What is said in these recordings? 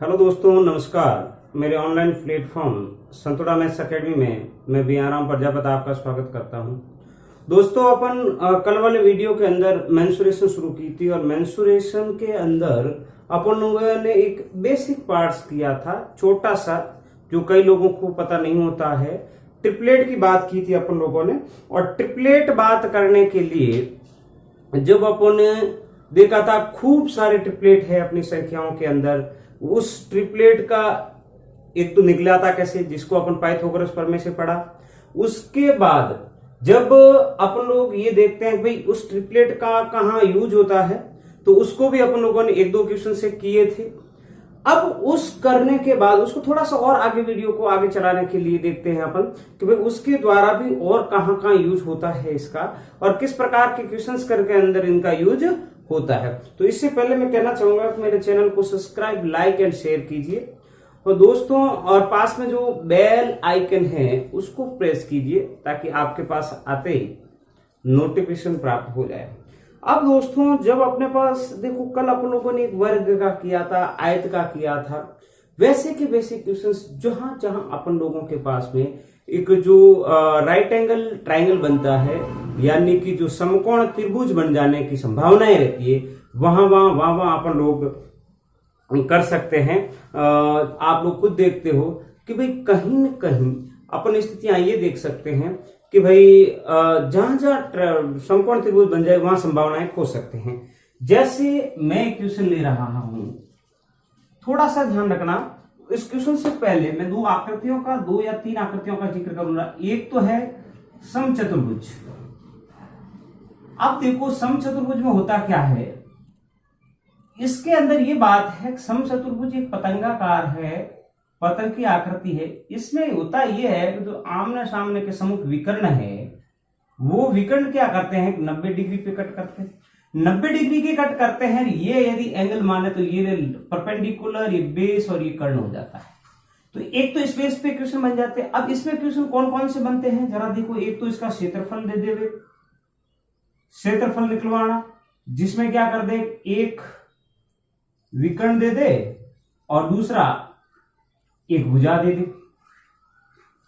Hello दोस्तों, नमस्कार। मेरे ऑनलाइन प्लेटफॉर्म संतोड़ा मैथ्स अकेडमी में मैं बी आराम प्रजापति आपका स्वागत करता हूं। दोस्तों, अपन कल वाले वीडियो के अंदर मेंसुरेशन शुरू की थी और मेंसुरेशन के अंदर अपन लोगों ने एक बेसिक पार्ट्स किया था, छोटा सा, जो कई लोगों को पता नहीं होता है। ट्रिपलेट की बात की थी अपन लोगों ने, और ट्रिपलेट बात करने के लिए जब अपन ने देखा था खूब सारे ट्रिपलेट है अपनी संख्याओं के अंदर, उस ट्रिपलेट का एक तो निकला था कैसे, जिसको अपन पाइथागोरस प्रमेय से पढ़ा। उसके बाद जब अपन लोग ये देखते हैं भाई उस ट्रिपलेट का कहाँ यूज होता है, तो उसको भी अपन लोगों ने एक दो क्वेश्चन से किए थे। अब उस करने के बाद उसको थोड़ा सा और आगे वीडियो को आगे चलाने के लिए देखते हैं अपन कि भाई उसके द्वारा भी और कहाँ कहाँ यूज होता है इसका, और किस प्रकार के क्वेश्चंस करके अंदर इनका यूज होता है। तो इससे पहले मैं कहना चाहूंगा कि मेरे चैनल को सब्सक्राइब, लाइक एंड शेयर कीजिए, और दोस्तों और पास में जो बेल आइकन है उसको प्रेस कीजिए ताकि आपके पास आते ही नोटिफिकेशन प्राप्त हो जाए। अब दोस्तों, जब अपने पास देखो, कल अपन लोगों ने एक वर्ग का किया था, आयत का किया था, वैसे के वैसे क्वेश्चंस जहां जहां अपन लोगों के पास में एक जो राइट एंगल ट्राइंगल बनता है, यानी कि जो समकोण त्रिभुज बन जाने की संभावनाएं रहती है, वहां अपन लोग कर सकते हैं। आप लोग खुद देखते हो कि भाई कहीं न कहीं अपन स्थितियां ये देख सकते हैं कि भाई जहां जहां समकोण त्रिभुज बन जाए वहां संभावनाएं खो सकते हैं। जैसे मैं क्वेश्चन ले रहा हूं, थोड़ा सा ध्यान रखना। इस क्वेश्चन से पहले मैं दो या तीन आकृतियों का जिक्र करूंगा। एक तो है समचतुर्भुज। अब देखो समचतुर्भुज में होता क्या है, इसके अंदर ये बात है, समचतुर्भुज एक पतंगाकार है, पतंग की आकृति है। इसमें होता यह है कि जो आमने सामने के सम्मुख विकर्ण है, वो विकर्ण क्या करते हैं, 90 डिग्री पे कट करते हैं। 90 डिग्री के कट करते हैं। ये यदि एंगल माने तो ये परपेंडिकुलर, ये बेस और ये कर्ण हो जाता है। तो एक तो स्पेस पे क्वेश्चन बन जाते हैं। अब इसमें क्वेश्चन कौन कौन से बनते हैं जरा देखो। एक तो इसका क्षेत्रफल दे देवे, क्षेत्रफल निकलवाना, जिसमें क्या कर दे, एक विकर्ण दे दे और दूसरा एक भुजा दे दे।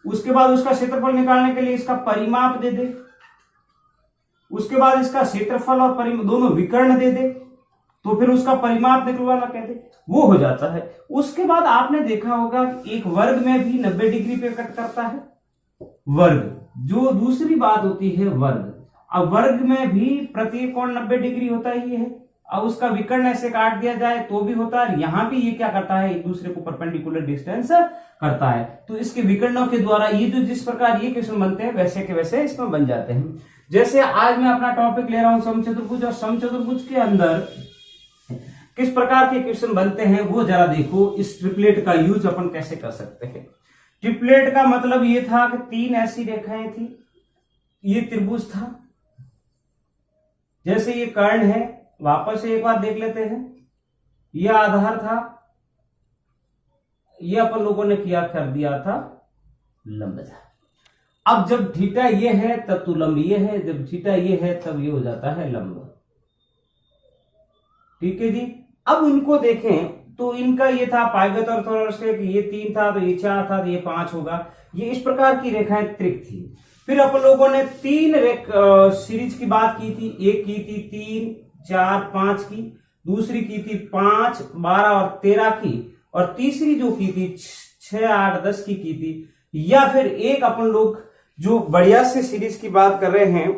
उसके बाद उसका क्षेत्रफल निकालने के लिए इसका परिमाप दे दे। उसके बाद इसका क्षेत्रफल और दोनों विकर्ण दे दे, तो फिर उसका परिमाप निकलवाना कहते, वो हो जाता है। उसके बाद आपने देखा होगा कि एक वर्ग में भी 90 डिग्री पे कट करता है, वर्ग। जो दूसरी बात होती है वर्ग। अब वर्ग में भी प्रत्येक कोण 90 डिग्री होता ही है। अब उसका विकर्ण ऐसे काट दिया जाए तो भी होता है। यहां भी ये क्या करता है, एक दूसरे को परपेंडिकुलर डिस्टेंस करता है। तो इसके विकर्णों के द्वारा ये जो जिस प्रकार ये क्वेश्चन बनते हैं, वैसे के वैसे इसमें बन जाते हैं। जैसे आज मैं अपना टॉपिक ले रहा हूं समचतुर्भुज, और समचतुर्भुज के अंदर किस प्रकार के क्वेश्चन बनते हैं वो जरा देखो। इस ट्रिपलेट का यूज अपन कैसे कर सकते हैं। ट्रिपलेट का मतलब ये था कि तीन ऐसी रेखाएं थी, ये त्रिभुज था, जैसे ये कर्ण है, वापस से एक बार देख लेते हैं, यह आधार था, यह अपन लोगों ने किया कर दिया था लंब था। अब जब थीटा ये है तब तो लंब ये है, जब थीटा ये है तब ये हो जाता है लंब। ठीक है जी। अब उनको देखें तो इनका ये था पाइगत और थोरस से, ये 3 था तो ये 4 था तो ये 5 होगा। ये इस प्रकार की रेखाएं त्रिक थी। फिर अपन लोगों ने 3 सीरीज की बात की थी। एक की थी 3, 4, 5 की, दूसरी की थी 5, 12 और 13 की, और तीसरी जो की थी 6, 8, 10 की थी। या फिर एक अपन लोग जो बढ़िया से सीरीज की बात कर रहे हैं,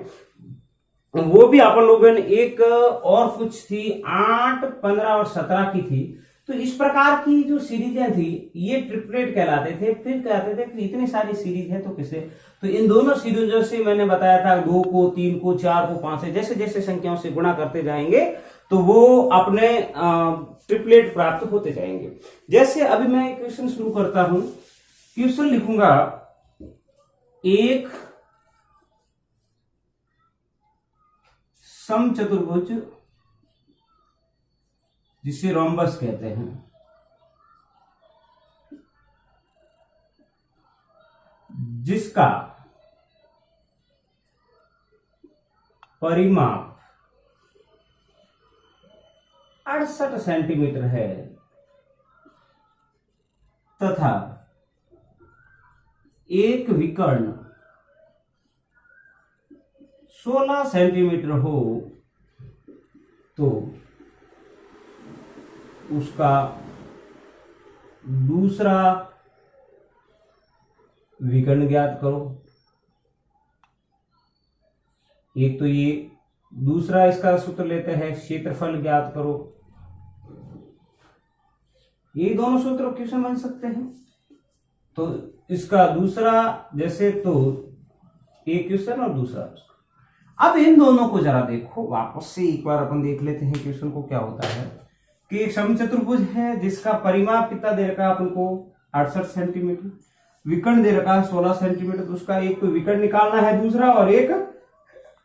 वो भी अपन लोगों ने एक और कुछ थी 8, 15 और 17 की थी। तो इस प्रकार की जो सीरीजें थी ये ट्रिपलेट कहलाते थे। फिर कहते थे कि इतनी सारी सीरीज है तो किसे, तो इन दोनों सीरीजों से मैंने बताया था 2 को, 3 को, 4 को, 5 से जैसे जैसे संख्याओं से गुणा करते जाएंगे तो वो अपने ट्रिपलेट प्राप्त होते जाएंगे। जैसे अभी मैं क्वेश्चन शुरू करता हूं, क्वेश्चन लिखूंगा, एक समचतुर्भुज जिसे रोम्बस कहते हैं, जिसका परिमाप 68 सेंटीमीटर है, तथा एक विकर्ण 16 सेंटीमीटर हो तो उसका दूसरा विकर्ण ज्ञात करो। एक तो ये दूसरा इसका सूत्र लेते हैं क्षेत्रफल ज्ञात करो। ये दोनों सूत्र क्वेश्चन बन सकते हैं। तो इसका दूसरा जैसे तो एक क्वेश्चन और दूसरा। अब इन दोनों को जरा देखो वापस से एक बार अपन देख लेते हैं क्वेश्चन को। क्या होता है कि एक समचतुर्भुज है जिसका परिमाप कितना दे रखा है अपन को 68 सेंटीमीटर, विकर्ण दे रखा है 16 सेंटीमीटर। तो उसका एक तो विकर्ण निकालना है दूसरा और एक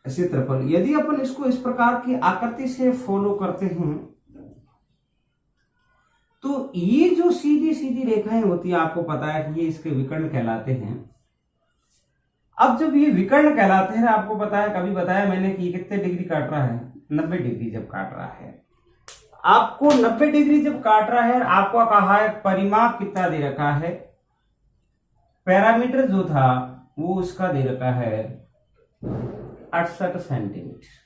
क्षेत्रफल। यदि अपन इसको इस प्रकार की आकृति से फॉलो करते हैं तो ये जो सीधी सीधी रेखाएं होती है आपको पता है कि ये इसके विकर्ण कहलाते हैं। अब जब ये विकर्ण कहलाते हैं आपको पता है, कभी बताया मैंने कि कितने डिग्री काट रहा है 90 डिग्री जब काट रहा है। आपको 90 डिग्री जब काट रहा है आपको कहा है परिमाप कितना दे रखा है, पैरामीटर जो था वो उसका दे रखा है 68 सेंटीमीटर।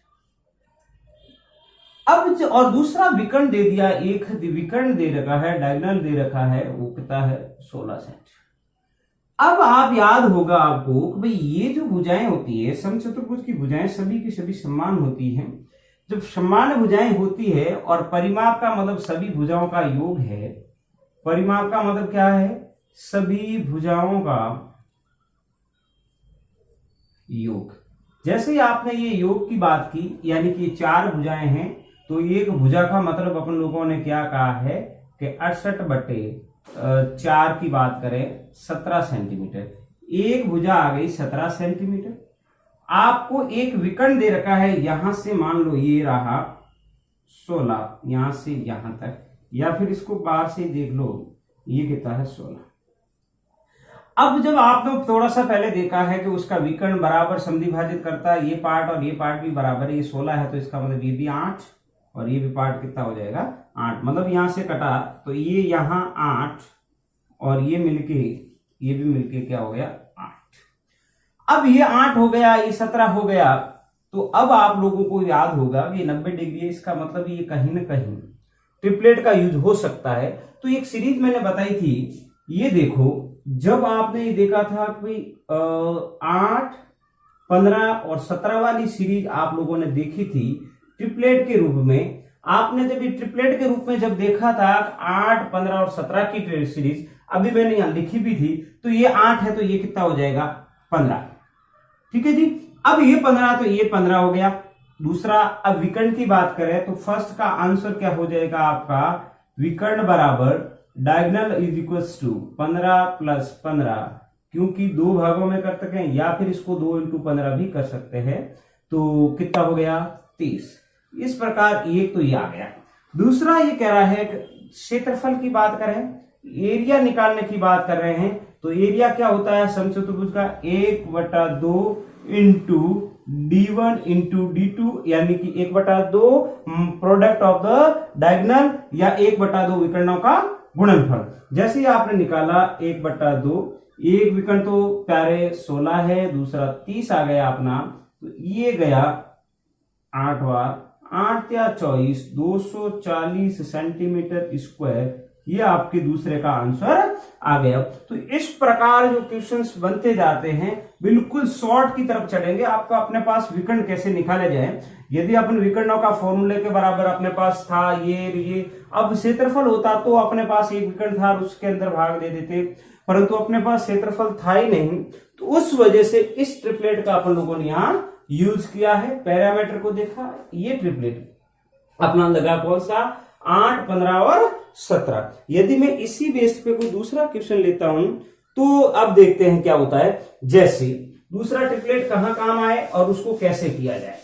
अब और दूसरा विकर्ण दे दिया, एक विकर्ण दे रखा है डायगोनल दे रखा है वो कितना है 16 सेंटीमीटर। अब आप याद होगा आपको कि भाई ये जो भुजाएं होती है समचतुर्भुज की भुजाएं सभी की सभी समान होती हैं। जब समान भुजाएं होती है और परिमाप का मतलब सभी भुजाओं का योग है। परिमाप का मतलब क्या है, सभी भुजाओं का योग। जैसे ही आपने ये योग की बात की यानी कि 4 भुजाएं हैं तो एक भुजा का मतलब अपन लोगों ने क्या कहा है कि 68/4 की बात करें 17 सेंटीमीटर। एक भुजा आ गई 17 सेंटीमीटर। आपको एक विकर्ण दे रखा है यहां से मान लो ये रहा 16, यहां से यहां तक, या फिर इसको बाहर से देख लो ये कितना है 16। अब जब आपने थोड़ा सा पहले देखा है कि उसका विकर्ण बराबर समद्विभाजित करता है, ये पार्ट और ये पार्ट भी बराबर है, ये 16 है तो इसका मतलब ये भी 8 और ये भी पार्ट कितना हो जाएगा 8। मतलब यहां से कटा तो ये यहां 8 और ये भी मिलके क्या हो गया 8। अब ये 8 हो गया, ये 17 हो गया। तो अब आप लोगों को याद होगा कि 90 डिग्री है, इसका मतलब ये कहीं ना कहीं ट्रिपलेट का यूज हो सकता है। तो एक सीरीज मैंने बताई थी, ये देखो जब आपने ये देखा था कि 8, 15 और 17 वाली सीरीज आप लोगों ने देखी थी ट्रिपलेट के रूप में। आपने जब ये ट्रिपलेट के रूप में जब देखा था 8, 15 और 17 की सीरीज, अभी मैंने यहां लिखी भी थी, तो ये 8 है तो ये कितना हो जाएगा 15। ठीक है जी। अब ये 15 तो ये 15 हो गया। दूसरा अब विकर्ण की बात करें तो फर्स्ट का आंसर क्या हो जाएगा आपका, विकर्ण बराबर diagonal is equals to 15 plus 15, क्योंकि 2 भागों में कर सकते हैं या फिर इसको 2 × 15 भी कर सकते हैं। तो कितना हो गया 30। इस प्रकार ये तो ये आ गया। दूसरा ये कह रहा है क्षेत्रफल की बात करें, एरिया निकालने की बात कर रहे हैं। तो एरिया क्या होता है समचतुर्भुज का 1/2 इंटू d1 इंटू d2, यानी कि 1/2 प्रोडक्ट ऑफ द डायगोनल या 1/2 विकर्णों का गुणनफल। जैसे ही आपने निकाला 1/2, एक विकर्ण तो प्यारे 16 है, दूसरा 30 आ गया अपना, तो ये गया 8 बार 8 या 24, 240 सेंटीमीटर स्क्वायर। ये आपके दूसरे का आंसर आ गया। तो इस प्रकार जो क्वेश्चंस बनते जाते हैं बिल्कुल शॉर्ट की तरफ चढ़ेंगे। आपका अपने पास विकर्ण कैसे निकाले जाए, यदि अपन विकर्णों का फॉर्मूले के बराबर अपने पास था ये अब क्षेत्रफल होता तो अपने पास एक विकर्ण था और उसके अंदर भाग दे देते, परंतु अपने पास क्षेत्रफल था ही नहीं। तो उस वजह से इस ट्रिपलेट का अपन लोगों ने यहां यूज किया है। पैरामीटर को देखा, ये ट्रिपलेट अपना लगा कौन सा 8, 15 और 17। यदि मैं इसी बेस पे कोई दूसरा क्वेश्चन लेता हूं तो अब देखते हैं क्या होता है। जैसे दूसरा ट्रिपलेट कहां काम आए और उसको कैसे किया जाए।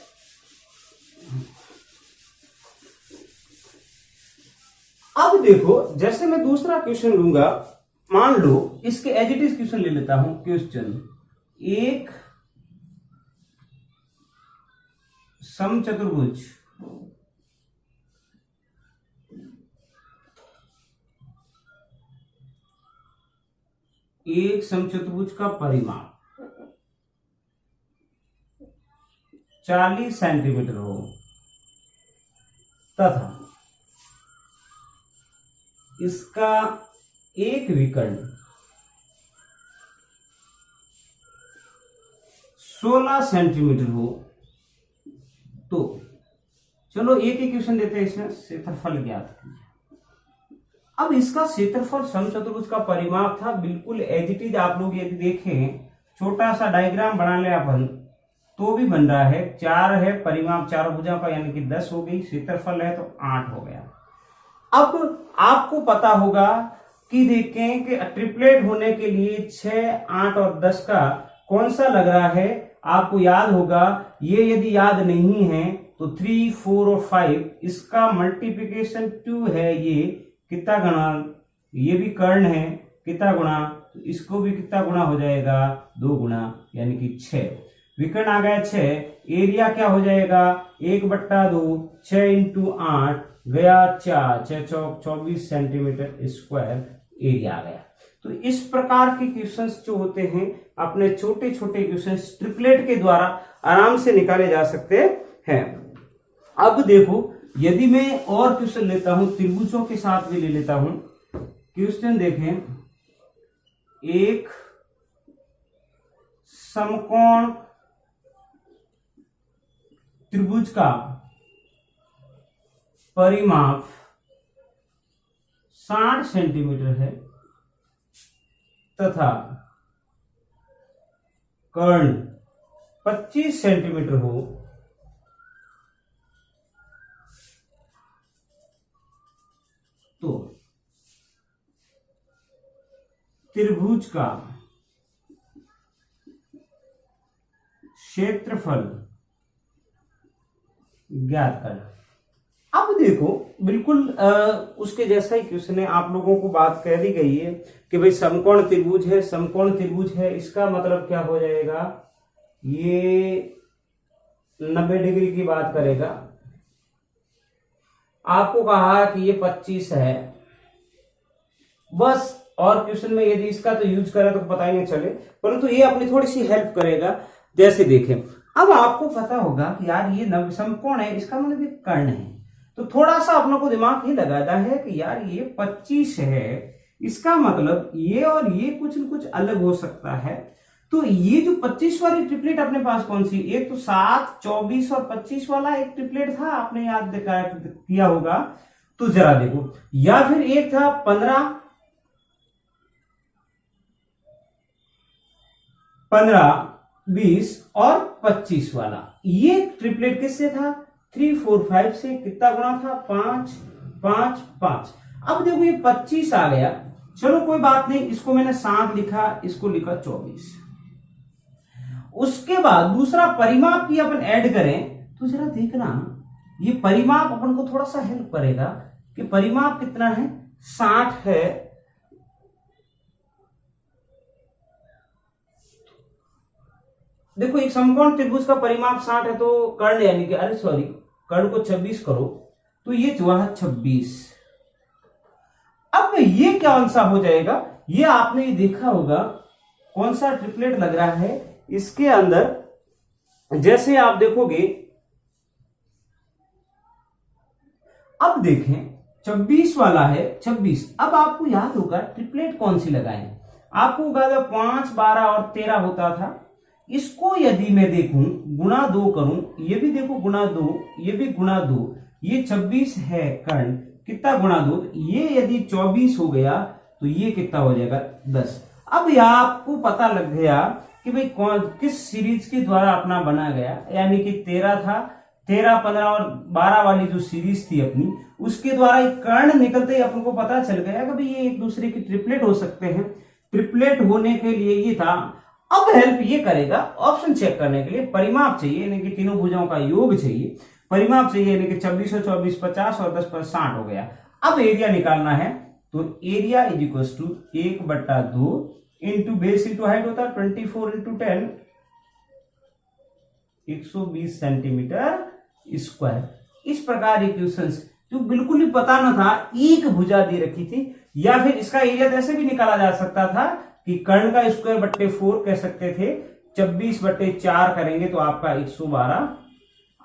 अब देखो जैसे मैं दूसरा क्वेश्चन लूंगा, मान लो इसके एज इट इज क्वेश्चन ले लेता हूं। क्वेश्चन एक समचतुर्भुज एक समचतुर्भुज का परिमाप 40 सेंटीमीटर हो तथा इसका एक विकर्ण 16 सेंटीमीटर हो तो चलो एक इक्वेशन देते हैं, इसमें क्षेत्रफल ज्ञात कीजिए। अब इसका क्षेत्रफल समचतुर्भुज का परिमाप था, बिल्कुल एज इट इज। आप लोग यदि देखें, छोटा सा डायग्राम बना ले अपन तो भी बन रहा है। 4 है परिमाप, 4 भुजा का, यानी कि 10 हो गई। क्षेत्रफल है तो 8 हो गया। अब आपको पता होगा कि देखें कि ट्रिपलेट होने के लिए 6, 8 और 10 का कौन सा लग रहा है, आपको याद होगा। ये यदि याद नहीं है तो 3, 4 और 5, इसका मल्टीप्लीकेशन 2 है। ये कितना गुणा, ये भी कर्ण है, कितना गुणा, तो इसको भी कितना गुणा हो जाएगा, 2 गुणा, यानी कि 6। विकर्ण आ गया 6, एरिया क्या हो जाएगा, 1/2, 6 इंटू 8 गया 4, 6 चौक 24 सेंटीमीटर स्क्वायर एरिया आ गया। तो इस प्रकार के क्वेश्चंस जो होते हैं, अपने छोटे छोटे क्वेश्चंस ट्रिपलेट के द्वारा आराम से निकाले जा सकते हैं। अब देखो, यदि मैं और क्वेश्चन लेता हूं, त्रिभुजों के साथ भी ले लेता हूं। क्वेश्चन देखें, एक समकोण त्रिभुज का परिमाप 60 सेंटीमीटर है तथा कर्ण 25 सेंटीमीटर हो तो त्रिभुज का क्षेत्रफल ज्ञात करना। अब देखो, बिल्कुल उसके जैसा ही क्वेश्चन है। आप लोगों को बात कह दी गई है कि भाई समकोण त्रिभुज है, समकोण त्रिभुज है, इसका मतलब क्या हो जाएगा, ये 90 डिग्री की बात करेगा। आपको कहा कि ये 25 है बस, और क्वेश्चन में यदि इसका तो यूज करें तो पता ही नहीं चले, परंतु ये अपनी थोड़ी सी हेल्प करेगा। जैसे देखें, अब आपको पता होगा कि यार ये समकोण है, इसका मतलब ये कर्ण है, तो थोड़ा सा अपनों को दिमाग ये लगाता है कि यार ये 25 है, इसका मतलब ये और ये कुछ न कुछ अलग हो सकता है। तो ये जो 25 वाली ट्रिपलेट अपने पास कौन सी, एक तो 7, 24 और 25 वाला एक ट्रिपलेट था, आपने याद किया होगा। तो जरा देखो, या फिर एक था 15, 20 और 25 वाला। ये ट्रिपलेट किससे था, 3, 4, 5 से। कितना गुणा था, 5, 5, 5। अब देखो ये 25 आ गया, चलो कोई बात नहीं, इसको मैंने 7 लिखा, इसको लिखा 24। उसके बाद दूसरा परिमाप की अपन ऐड करें तो जरा देखना, ये परिमाप अपन को थोड़ा सा हेल्प करेगा कि परिमाप कितना है, 60 है। देखो, एक समकोण त्रिभुज का परिमाप 60 है तो कर्ण, यानी कि अरे सॉरी, कर्ण को 26 करो तो ये जो है 26। अब ये कौन सा हो जाएगा, ये आपने देखा होगा कौन सा ट्रिपलेट लग रहा है इसके अंदर। जैसे आप देखोगे, अब देखें 26 वाला है 26। अब आपको याद होगा ट्रिपलेट कौन सी लगाएं, आपको होगा 5, 12 और 13 होता था। इसको यदि मैं देखूं गुणा 2 करूं, ये भी देखो गुणा 2, ये भी गुणा 2, ये 26 है कर्ण, कितना गुणा 2, ये यदि 24 हो गया तो ये कितना हो जाएगा, 10। अब यह आपको पता लग गया कि भाई कौन किस सीरीज के द्वारा अपना बना गया, यानी कि 13 था, 13, 15 और 12 वाली जो सीरीज थी अपनी, उसके द्वारा एक कर्ण निकलते ही अपन को पता चल गया कि भाई ये एक दूसरे की ट्रिपलेट हो सकते हैं। ट्रिपलेट होने के लिए ये था। अब हेल्प ये करेगा ऑप्शन चेक करने के लिए, परिमाप चाहिए यानी कि तीनों भुजाओं का योग चाहिए, परिमाप चाहिए यानी कि 26 और 24 50 और 10 पर 60 हो गया। अब एरिया निकालना है तो area is equal to 1/2 into base into height होता है 24 इंटू 10, 120 सेंटीमीटर स्क्वायर। इस प्रकार इक्वेशंस जो बिल्कुल ही पता न था, एक भुजा दी रखी थी, या फिर इसका एरिया ऐसे भी निकाला जा सकता था कि कर्ण का स्क्वायर बट्टे 4 कह सकते थे, 24/4 करेंगे तो आपका 112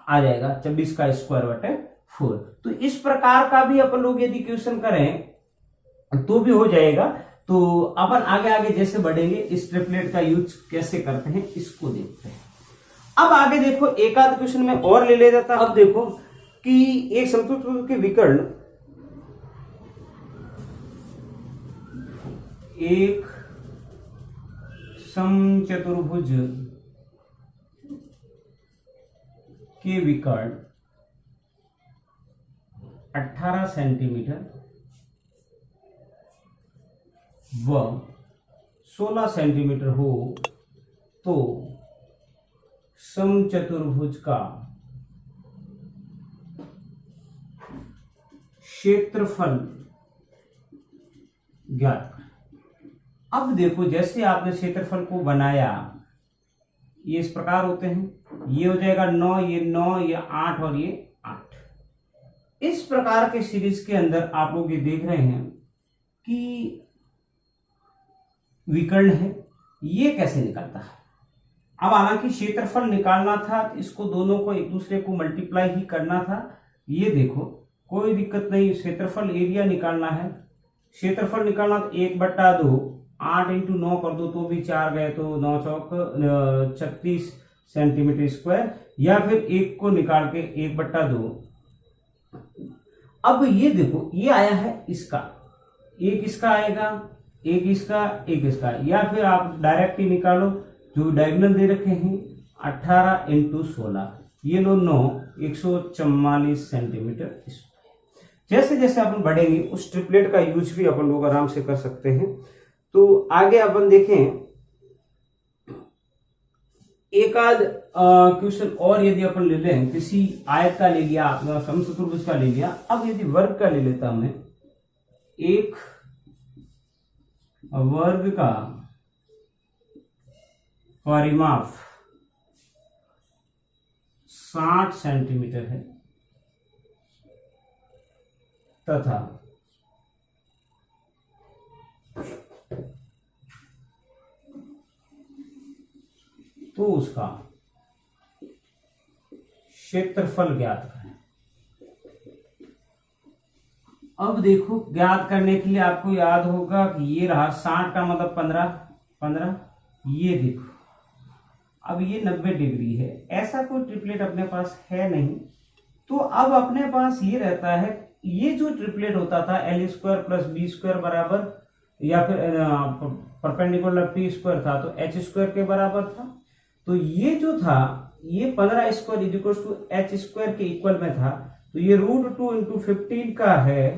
आ जाएगा, 24 का स्क्वायर बटे 4। तो इस प्रकार का भी अपन लोग यदि क्वेश्चन करें तो भी हो जाएगा। तो अपन आगे आगे जैसे बढ़ेंगे इस ट्रिपलेट का यूज कैसे करते हैं इसको देखते हैं। अब आगे देखो एक आध क्वेश्चन में और ले ले जाता। अब देखो कि एक समचतुर्भुज के विकर्ण एक समचतुर्भुज के विकर्ण 18 सेंटीमीटर व 16 सेंटीमीटर हो तो समचतुर्भुज का क्षेत्रफल ज्ञात करें। अब देखो जैसे आपने क्षेत्रफल को बनाया, ये इस प्रकार होते हैं, ये हो जाएगा 9, ये 9, ये 8 और ये 8। इस प्रकार के सीरीज के अंदर आप लोग ये देख रहे हैं कि विकर्ण है, ये कैसे निकलता है। अब हालांकि क्षेत्रफल निकालना था तो इसको दोनों को एक दूसरे को मल्टीप्लाई ही करना था। ये देखो कोई दिक्कत नहीं, क्षेत्रफल एरिया निकालना है, क्षेत्रफल निकालना तो 1/2, 8 × 9 कर दो तो भी 4 गए तो 9 चौक 36 सेंटीमीटर स्क्वायर, या फिर एक को निकाल के 1/2। अब ये देखो ये आया है इसका, एक इसका आएगा, एक इसका, एक इसका, या फिर आप डायरेक्ट ही निकालो जो डायगोनल दे रखे हैं 18 × 16, ये लो 9, 144 सेंटीमीटर। जैसे जैसे अपन बढ़ेंगे उस ट्रिपलेट का यूज भी अपन लोग आराम से कर सकते हैं। तो आगे अपन देखें एक आध क्वेश्चन और यदि अपन ले लें, किसी आयत का ले लिया, समचतुर्भुज का ले लिया। अब यदि वर्ग का ले लेता मैं, एक वर्ग का परिमाप 60 सेंटीमीटर है तथा तो उसका क्षेत्रफल ज्ञात करें। अब देखो ज्ञात करने के लिए आपको याद होगा कि ये रहा 60 का मतलब 15, ये देखो अब ये 90 डिग्री है। ऐसा कोई ट्रिपलेट अपने पास है नहीं, तो अब अपने पास ये रहता है, ये जो ट्रिपलेट होता था L² + B² बराबर, या फिर परपेंडिकुलर P² था तो H² के बराबर था। तो ये जो था ये 15² = H² के इक्वल में था, तो ये √2 × 15 का है,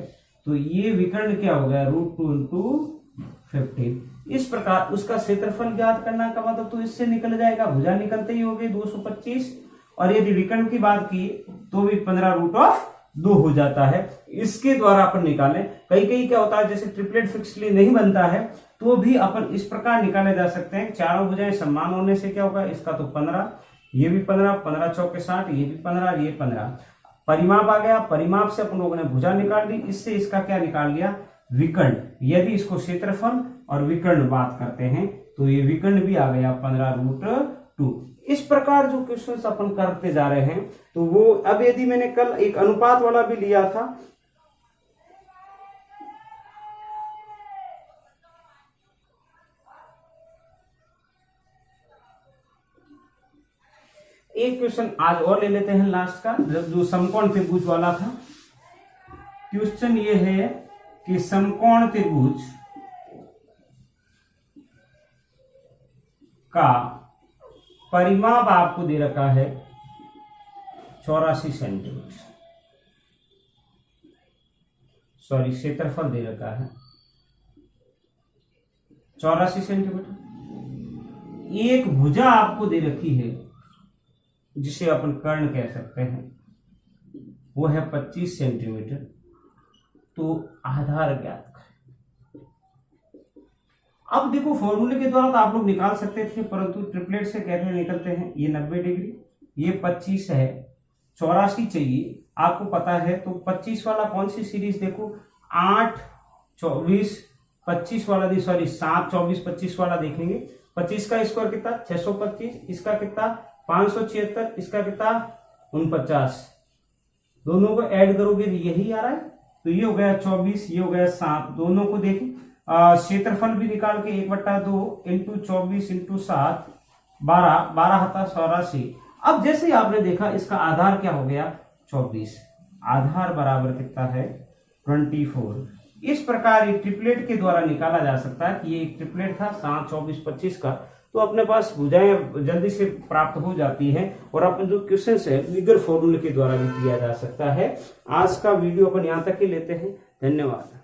तो ये विकर्ण क्या हो गया, √2 × 15। इस प्रकार उसका क्षेत्रफल ज्ञात करना का मतलब तो इससे निकल जाएगा, भुजा निकलते ही हो गए 225, और यदि विकर्ण की बात की तो भी 15√2 हो जाता है। इसके द्वारा अपन निकालें। कई क्या होता है जैसे ट्रिपलेट फिक्सली नहीं बनता है तो भी अपन इस प्रकार निकाले जा सकते हैं। चारों भुजाएं समान होने से क्या होगा, इसका तो 15, ये भी 15, 15 चौके 60, ये भी 15, ये 15। परिमाप आ गया, परिमाप से अपन लोगों ने भुजा निकाल ली, इससे इसका क्या निकाल लिया, विकर्ण। यदि इसको क्षेत्रफल और विकर्ण बात करते हैं तो ये विकर्ण भी आ गया 15√2। इस प्रकार जो क्वेश्चंस अपन करते जा रहे हैं, तो वो अब यदि मैंने कल एक अनुपात वाला भी लिया था, एक क्वेश्चन आज और ले लेते हैं लास्ट का, जो समकोण त्रिभुज वाला था। क्वेश्चन ये है कि समकोण त्रिभुज का परिमाप आपको दे रखा है 84 सेंटीमीटर, सॉरी क्षेत्रफल दे रखा है 84 सेंटीमीटर। एक भुजा आपको दे रखी है जिसे अपन कर्ण कह सकते हैं, वो है 25 सेंटीमीटर। तो आधार ज्ञात करें। अब देखो फॉर्मूले के द्वारा तो आप लोग निकाल सकते थे, परंतु ट्रिपलेट से कैसे निकलते हैं, ये 90 डिग्री, ये 25 है, 84 चाहिए आपको पता है। तो 25 वाला कौन सी सीरीज देखो, 8, 24, 25 वाला दी, सॉरी 7 24 25 वाला देखेंगे। 25 का स्क्वायर कितना 625, इसका कितना 576, इसका कितना 49। दोनों को ऐड करोगे तो यही आ रहा है, तो ये हो गया 24, ये हो गया 7। दोनों को देखें, क्षेत्रफल भी निकाल के 1/2 इंटू 24 इंटू 7 12, 12 हता 84। अब जैसे ही आपने देखा इसका आधार क्या हो गया 24, आधार बराबर कितना है 24। इस प्रकार एक ट्रिपलेट के द्वारा निकाला जा सकता है कि ये एक ट्रिपलेट था 7 24 25 का। तो अपने पास भुजाएं जल्दी से प्राप्त हो जाती है और अपन जो क्वेश्चन है बिगर फॉर्मूले के द्वारा भी किया जा सकता है। आज का वीडियो अपन यहाँ तक ही लेते हैं। धन्यवाद।